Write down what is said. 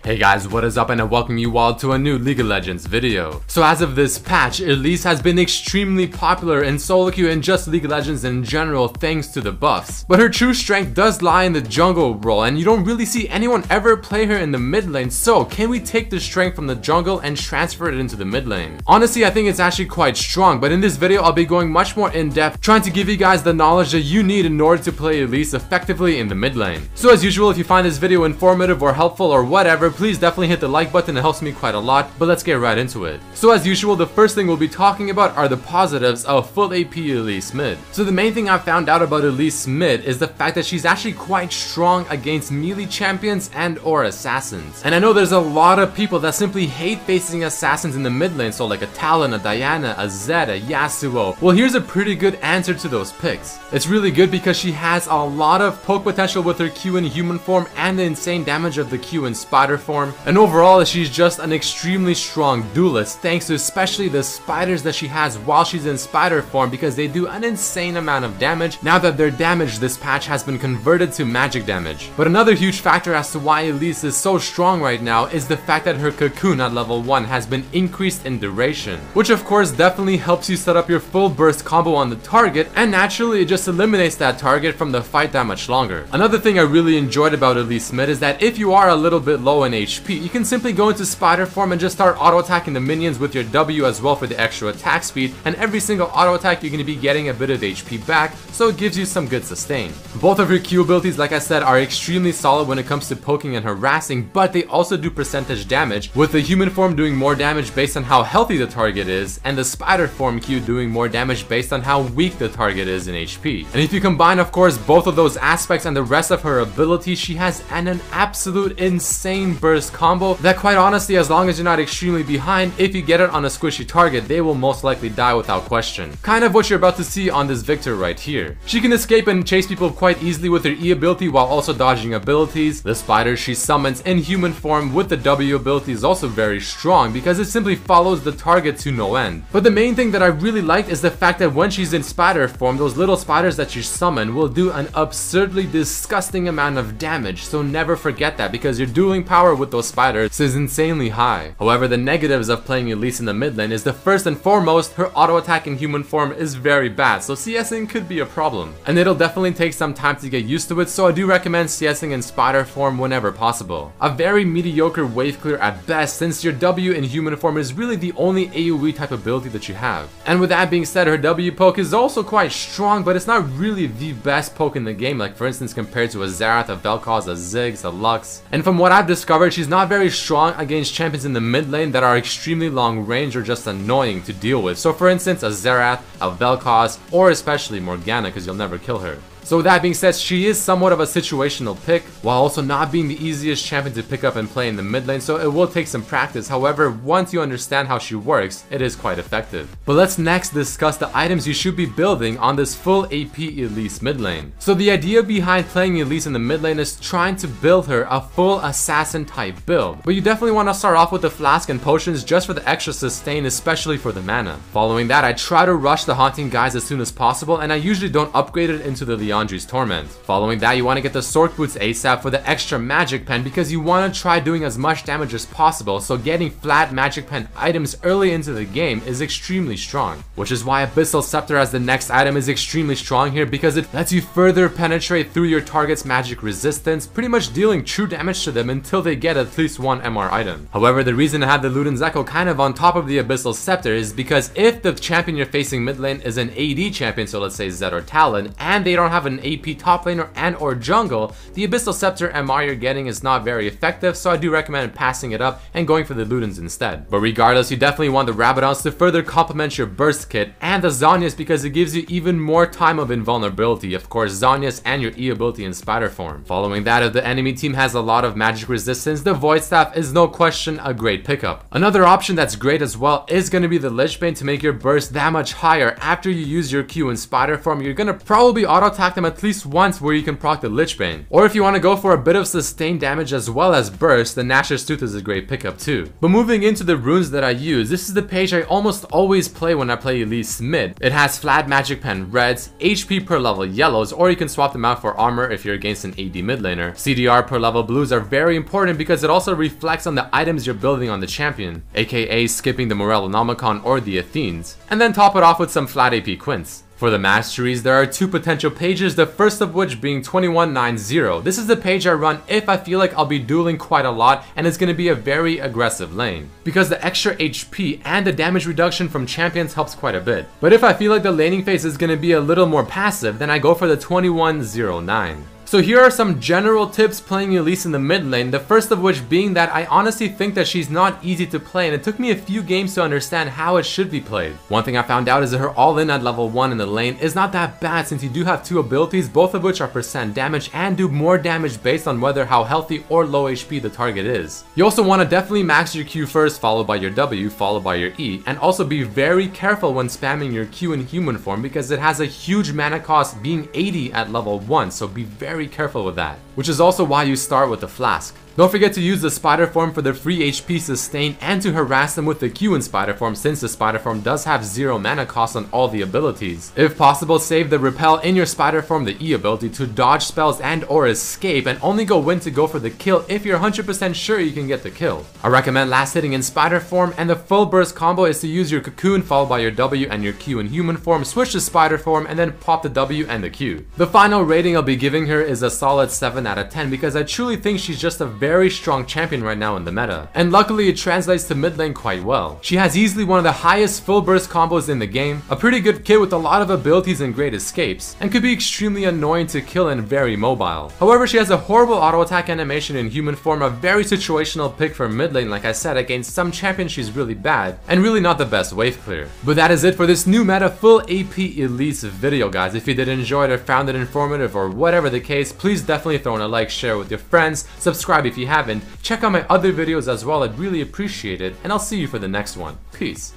Hey guys, what is up, and I welcome you all to a new League of Legends video. So as of this patch, Elise has been extremely popular in solo queue and just League of Legends in general thanks to the buffs. But her true strength does lie in the jungle role, and you don't really see anyone ever play her in the mid lane. So can we take the strength from the jungle and transfer it into the mid lane? Honestly, I think it's actually quite strong, but in this video I'll be going much more in depth, trying to give you guys the knowledge that you need in order to play Elise effectively in the mid lane. So as usual, if you find this video informative or helpful or whatever, please definitely hit the like button. It helps me quite a lot, but let's get right into it. So as usual, the first thing we'll be talking about are the positives of full AP Elise mid. So the main thing I found out about Elise mid is the fact that she's actually quite strong against melee champions and or assassins. And I know there's a lot of people that simply hate facing assassins in the mid lane, so like a Talon, a Diana, a Zed, a Yasuo. Well, here's a pretty good answer to those picks. It's really good because she has a lot of poke potential with her Q in human form and the insane damage of the Q in spider form. And overall, she's just an extremely strong duelist, thanks to especially the spiders that she has while she's in spider form, because they do an insane amount of damage. Now that their damage this patch has been converted to magic damage. But another huge factor as to why Elise is so strong right now is the fact that her cocoon at level 1 has been increased in duration, which of course definitely helps you set up your full burst combo on the target, and naturally it just eliminates that target from the fight that much longer. Another thing I really enjoyed about Elise mid is that if you are a little bit low in HP, you can simply go into spider form and just start auto attacking the minions with your W as well for the extra attack speed, and every single auto attack you're going to be getting a bit of HP back, so it gives you some good sustain. Both of her Q abilities, like I said, are extremely solid when it comes to poking and harassing, but they also do percentage damage, with the human form doing more damage based on how healthy the target is, and the spider form Q doing more damage based on how weak the target is in HP. And if you combine of course both of those aspects and the rest of her abilities, she has an absolute insane burst combo that quite honestly, as long as you're not extremely behind, if you get it on a squishy target, they will most likely die without question. Kind of what you're about to see on this Victor right here. She can escape and chase people quite easily with her E ability while also dodging abilities. The spider she summons in human form with the W ability is also very strong because it simply follows the target to no end. But the main thing that I really liked is the fact that when she's in spider form, those little spiders that you summon will do an absurdly disgusting amount of damage, so never forget that, because your dueling power with those spiders is insanely high. However, the negatives of playing Elise in the mid lane is the first and foremost, her auto attack in human form is very bad, so CSing could be a problem. And it'll definitely take some time to get used to it, so I do recommend CSing in spider form whenever possible. A very mediocre wave clear at best, since your W in human form is really the only AoE type ability that you have. And with that being said, her W poke is also quite strong, but it's not really the best poke in the game, like for instance compared to a Xerath, a Vel'Koz, a Ziggs, a Lux. And from what I've discovered, she's not very strong against champions in the mid lane that are extremely long range or just annoying to deal with. So for instance, a Xerath, a Vel'Koz, or especially Morgana, because you'll never kill her. So with that being said, she is somewhat of a situational pick, while also not being the easiest champion to pick up and play in the mid lane, so it will take some practice. However, once you understand how she works, it is quite effective. But let's next discuss the items you should be building on this full AP Elise mid lane. So the idea behind playing Elise in the mid lane is trying to build her a full assassin type build. But you definitely want to start off with the flask and potions just for the extra sustain, especially for the mana. Following that, I try to rush the haunting guys as soon as possible, and I usually don't upgrade it into the Leandri's Torment. Following that, you want to get the Sword Boots ASAP for the extra magic pen, because you want to try doing as much damage as possible, so getting flat magic pen items early into the game is extremely strong. Which is why Abyssal Scepter as the next item is extremely strong here, because it lets you further penetrate through your target's magic resistance, pretty much dealing true damage to them until they get at least one MR item. However, the reason I have the Luden's Echo kind of on top of the Abyssal Scepter is because if the champion you're facing mid lane is an AD champion, so let's say Zed or Talon, and they don't have an AP top laner and or jungle, the Abyssal Scepter MR you're getting is not very effective, so I do recommend passing it up and going for the Ludens instead. But regardless, you definitely want the Rabadons to further complement your burst kit, and the Zhonya's because it gives you even more time of invulnerability. Of course, Zhonya's and your E ability in spider form. Following that, if the enemy team has a lot of magic resistance, the Void Staff is no question a great pickup. Another option that's great as well is going to be the Lich Bane to make your burst that much higher. After you use your Q in spider form, you're going to probably auto attack them at least once where you can proc the Lich Bane. Or if you want to go for a bit of sustained damage as well as burst, the Gnash's Tooth is a great pickup too. But moving into the runes that I use, this is the page I almost always play when I play Elise mid. It has flat magic pen reds, HP per level yellows, or you can swap them out for armor if you're against an AD mid laner. CDR per level blues are very important because it also reflects on the items you're building on the champion, aka skipping the Morellonomicon or the Athenes. And then top it off with some flat AP Quints. For the masteries, there are two potential pages, the first of which being 2190. This is the page I run if I feel like I'll be dueling quite a lot and it's going to be a very aggressive lane, because the extra HP and the damage reduction from champions helps quite a bit. But if I feel like the laning phase is going to be a little more passive, then I go for the 2109. So here are some general tips playing Elise in the mid lane, the first of which being that I honestly think that she's not easy to play and it took me a few games to understand how it should be played. One thing I found out is that her all-in at level 1 in the lane is not that bad since you do have two abilities, both of which are percent damage and do more damage based on whether how healthy or low HP the target is. You also want to definitely max your Q first, followed by your W, followed by your E, and also be very careful when spamming your Q in human form because it has a huge mana cost being 80 at level 1, so be very careful with that, which is also why you start with the flask. Don't forget to use the spider form for the free HP sustain and to harass them with the Q in spider form since the spider form does have 0 mana cost on all the abilities. If possible, save the repel in your spider form, the E ability, to dodge spells and or escape, and only go when to go for the kill if you're 100% sure you can get the kill. I recommend last hitting in spider form, and the full burst combo is to use your cocoon followed by your W and your Q in human form, switch to spider form, and then pop the W and the Q. The final rating I'll be giving her is a solid 7 out of 10 because I truly think she's just a very strong champion right now in the meta, and luckily it translates to mid lane quite well. She has easily one of the highest full burst combos in the game, a pretty good kit with a lot of abilities and great escapes, and could be extremely annoying to kill and very mobile. However, she has a horrible auto attack animation in human form, a very situational pick for mid lane like I said. Against some champions she's really bad, and really not the best wave clear. But that is it for this new meta full AP Elise video, guys. If you did enjoy it or found it informative or whatever the case, please definitely throw in a like, share with your friends, subscribe if you haven't, check out my other videos as well, I'd really appreciate it, and I'll see you for the next one. Peace.